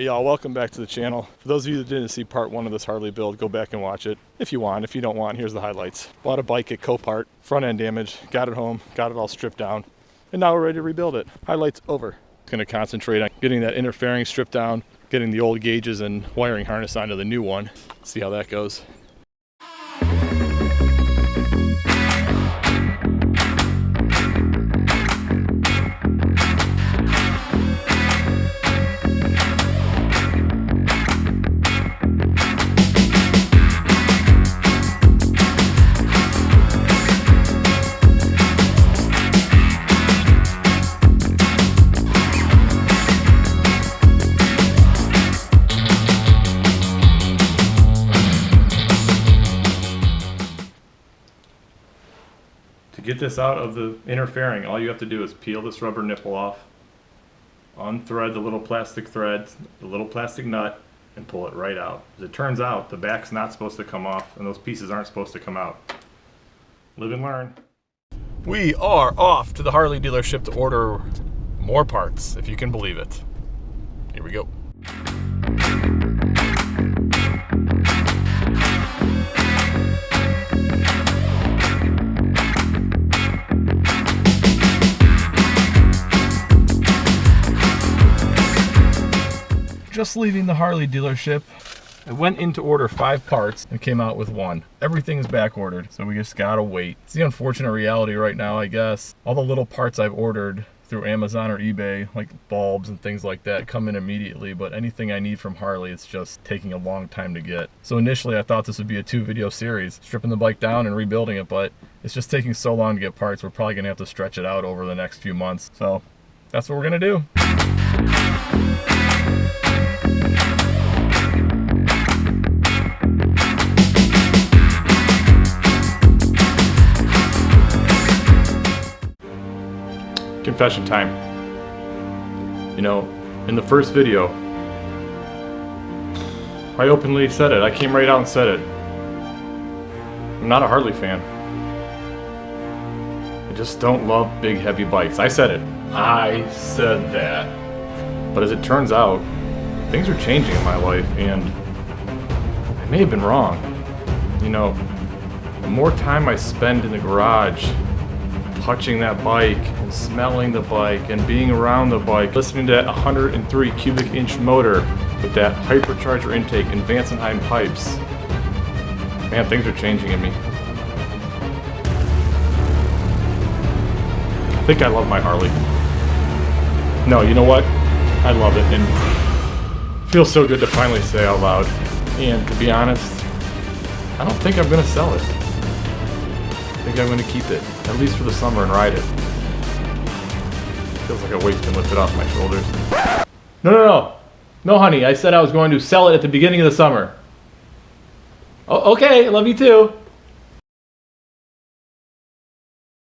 y'all, welcome back to the channel. For those of you that didn't see part 1 of this Harley build, go back and watch it if you want. If you don't want, here's the highlights. Bought a bike at Copart, front end damage, got it home, got it all stripped down, and now we're ready to rebuild it. Highlights over. Going to concentrate on getting that inner fairing stripped down, getting the old gauges and wiring harness onto the new one. See how that goes. To get this out of the inner fairing, all you have to do is peel this rubber nipple off, unthread the little plastic thread, the little plastic nut, and pull it right out. As it turns out, the back's not supposed to come off, and those pieces aren't supposed to come out. Live and learn. We are off to the Harley dealership to order more parts, if you can believe it. Here we go. Just leaving the Harley dealership. I went in to order 5 parts and came out with 1. Everything is back ordered, so we just gotta wait. It's the unfortunate reality right now, I guess. All the little parts I've ordered through Amazon or eBay, like bulbs and things like that, come in immediately, but anything I need from Harley, it's just taking a long time to get. So initially I thought this would be a 2-video series, stripping the bike down and rebuilding it, but it's just taking so long to get parts, we're probably gonna have to stretch it out over the next few months. So that's what we're gonna do. Confession time. You know, in the first video, I openly said it. I came right out and said it. I'm not a Harley fan. I just don't love big, heavy bikes. I said it. I said that. But as it turns out, things are changing in my life, and I may have been wrong. You know, the more time I spend in the garage touching that bike and smelling the bike and being around the bike, listening to that 103 cubic inch motor with that hypercharger intake and Vansenheim pipes, man, things are changing in me. I think I love my Harley. No, you know what? I love it, and it feels so good to finally say out loud. And to be honest, I don't think I'm gonna sell it. I think I'm going to keep it, at least for the summer, and ride it. Feels like a weight's been lifted off my shoulders. No, honey, I said I was going to sell it at the beginning of the summer. Oh, okay, I love you too.